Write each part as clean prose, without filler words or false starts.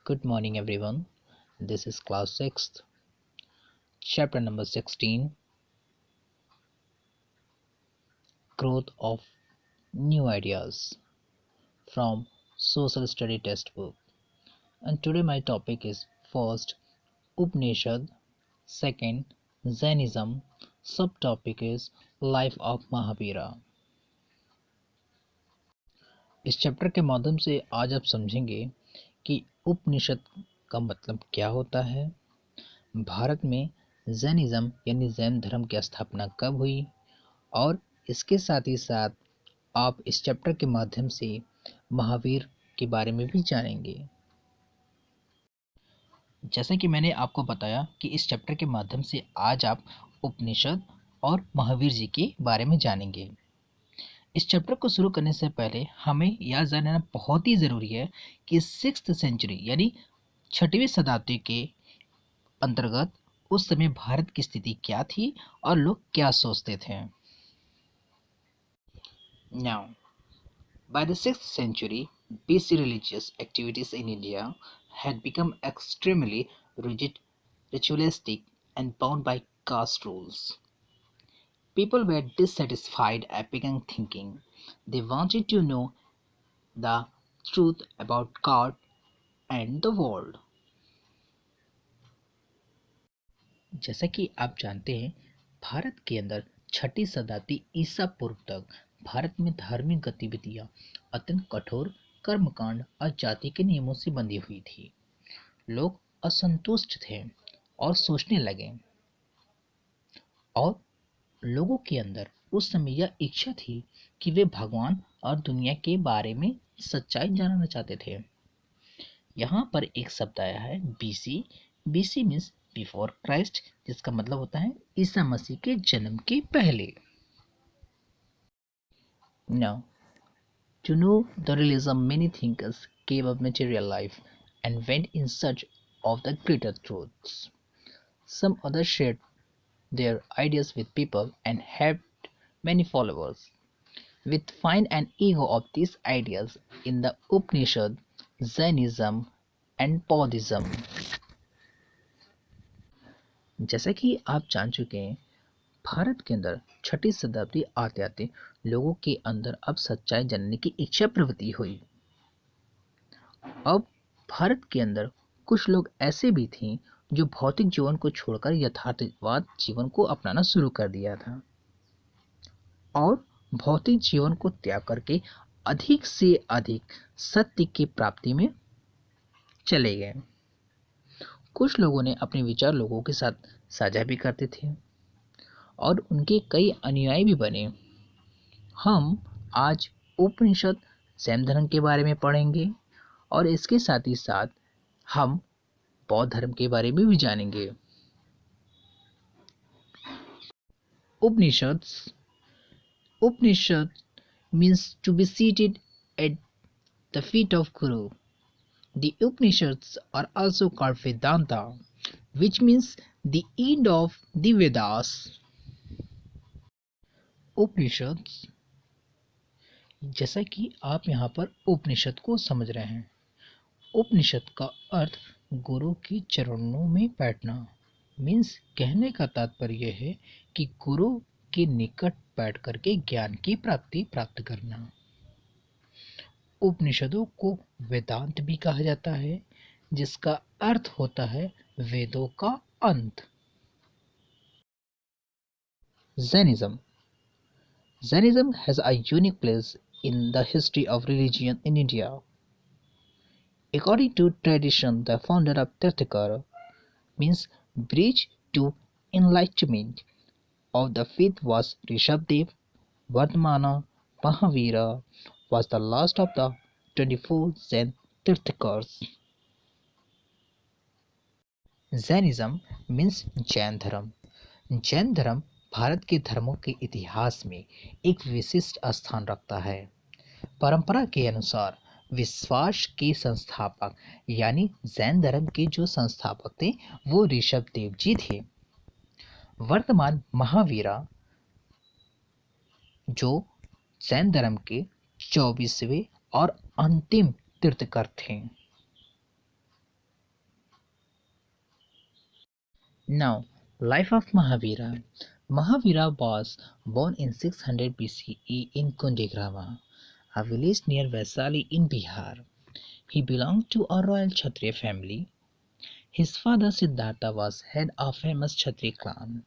Good morning, everyone. This is class 6th, chapter number 16, Growth of New Ideas from Social Study Textbook. And today my topic is first Upanishad, second Jainism, subtopic is Life of Mahavira. इस chapter के माध्यम से आज आप समझेंगे कि उपनिषद का मतलब क्या होता है, भारत में जैनिज्म यानी जैन धर्म की स्थापना कब हुई और इसके साथ ही साथ आप इस चैप्टर के माध्यम से महावीर के बारे में भी जानेंगे। जैसे कि मैंने आपको बताया कि इस चैप्टर के माध्यम से आज आप उपनिषद और महावीर जी के बारे में जानेंगे। इस चैप्टर को शुरू करने से पहले हमें यह जानना बहुत ही ज़रूरी है कि 6th सेंचुरी यानी 6वीं शताब्दी के अंतर्गत उस समय भारत की स्थिति क्या थी और लोग क्या सोचते थे। Now, by the 6th century BC, religious activities in India had become extremely rigid, ritualistic, and bound by caste rules. People were dissatisfied and began thinking they wanted to know the truth about God and the world. जैसा कि आप जानते हैं, भारत के अंदर 6ठी शताब्दी ईसा पूर्व तक भारत में धार्मिक गतिविधियां अत्यंत कठोर कर्मकांड और जाति के नियमों से बंधी हुई थी। लोग असंतुष्ट थे और सोचने लगे और लोगों के अंदर उस समय यह इच्छा थी कि वे भगवान और दुनिया के बारे में सच्चाई जानना चाहते थे। यहाँ पर एक शब्द आया है BC. BC means before Christ, जिसका मतलब होता है ईसा मसीह के जन्म के पहले। Now, to know the realism, many thinkers gave up material life and went in search of the greater truths. Some others shared their ideas with people and had many followers. We find an echo of these ideas in the Upanishad, Jainism and Buddhism. जैसा कि आप जान चुके हैं, भारत के अंदर 6ठी शताब्दी आते आते लोगों के अंदर अब सच्चाई जानने की इच्छा प्रवृत्ति हुई। अब भारत के अंदर कुछ लोग ऐसे भी थे जो भौतिक जीवन को छोड़कर यथार्थवाद जीवन को अपनाना शुरू कर दिया था और भौतिक जीवन को त्याग करके अधिक से अधिक सत्य की प्राप्ति में चले गए। कुछ लोगों ने अपने विचार लोगों के साथ साझा भी करते थे और उनके कई अनुयायी भी बने। हम आज उपनिषद जैन धर्म के बारे में पढ़ेंगे और इसके साथ ही साथ हम बौद्ध धर्म के बारे में भी जानेंगे। Upanishad means to be seated at the feet of Guru. The Upanishads are also called Vedanta, which means the end of the Vedas. उपनिषद, जैसा कि आप यहाँ पर उपनिषद को समझ रहे हैं, उपनिषद का अर्थ गुरु के चरणों में बैठना मीन्स कहने का तात्पर्य है कि गुरु के निकट बैठ करके ज्ञान की प्राप्त करना। उपनिषदों को वेदांत भी कहा जाता है, जिसका अर्थ होता है वेदों का अंत। Jainism has a unique place in the history of religion in India. According to tradition, the founder of Tirthakara means bridge to enlightenment of the faith was Rishabdev. Vardhamana Mahavira was the last of the 24 Jain Tirthakars. Jainism means Jain धर्म। जैन धर्म भारत के धर्मों के इतिहास में एक विशिष्ट स्थान रखता है। परंपरा के अनुसार विश्वास के संस्थापक यानी जैन धर्म के जो संस्थापक थे वो ऋषभ देव जी थे। वर्तमान महावीरा जो जैन धर्म के 24वें और अंतिम तीर्थकर थे। Now, life of Mahavira. Mahavira was born in 600 BCE in Kundigrama, a village near Vaisali in Bihar. He belonged to a royal Kshatriya family. His father Siddhartha was head of famous Kshatriya clan.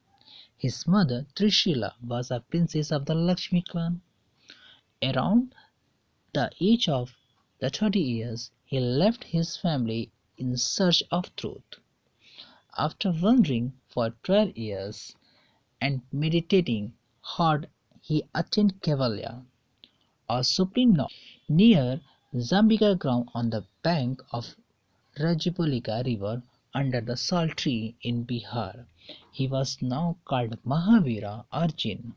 His mother Trishila was a princess of the Lakshmi clan. Around the age of the 30 years, he left his family in search of truth. After wandering for 12 years and meditating hard, he attained Kevalya, a supreme knowledge, near Zambika ground on the bank of Rajapolika river under the salt tree in Bihar. He was now called Mahavira Arjun.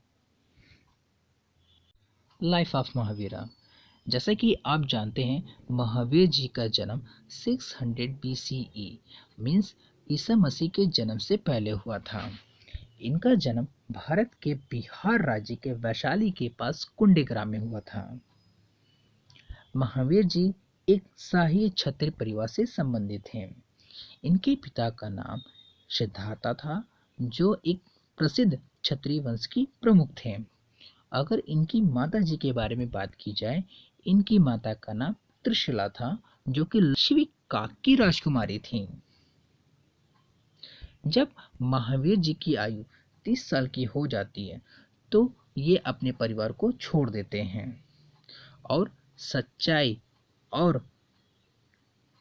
Life of Mahavira. जैसे कि आप जानते हैं महावीर जी का जन्म 600 BCE means Isa Masih के जन्म से पहले हुआ था। इनका जन्म भारत के बिहार राज्य के वैशाली के पास कुंडेग्राम में हुआ था। महावीर जी एक शाही क्षत्रिय परिवार से संबंधित हैं। इनके पिता का नाम सिद्धार्था था, जो एक प्रसिद्ध क्षत्रिय वंश की प्रमुख थे। अगर इनकी माता जी के बारे में बात की जाए, इनकी माता का नाम त्रिशला था, जो कि लक्ष्मी काकी राजकुमारी थी। जब महावीर जी की आयु 30 साल की हो जाती है तो ये अपने परिवार को छोड़ देते हैं और और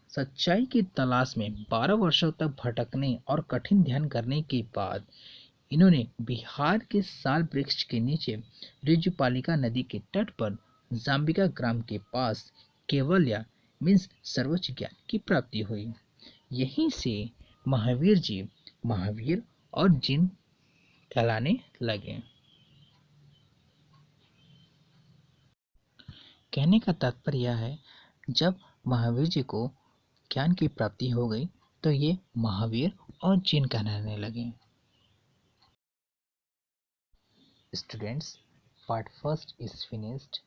सच्चाई की तलाश में 12 वर्षों तक भटकने और कठिन ध्यान करने के बाद इन्होंने बिहार के साल वृक्ष के नीचे ऋजुपालिका नदी के तट पर जाम्बिका ग्राम के पास केवल्या मीन्स सर्वोच्च ज्ञान की प्राप्ति हुई। यहीं से महावीर जी महावीर और जिन कहलाने लगे। कहने का तात्पर्य यह है, जब महावीर जी को ज्ञान की प्राप्ति हो गई तो ये महावीर और जिन कहलाने लगे। Students, part first is finished,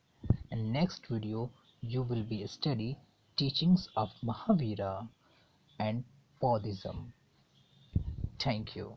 and next video you will be study teachings of Mahavira and Buddhism. Thank you.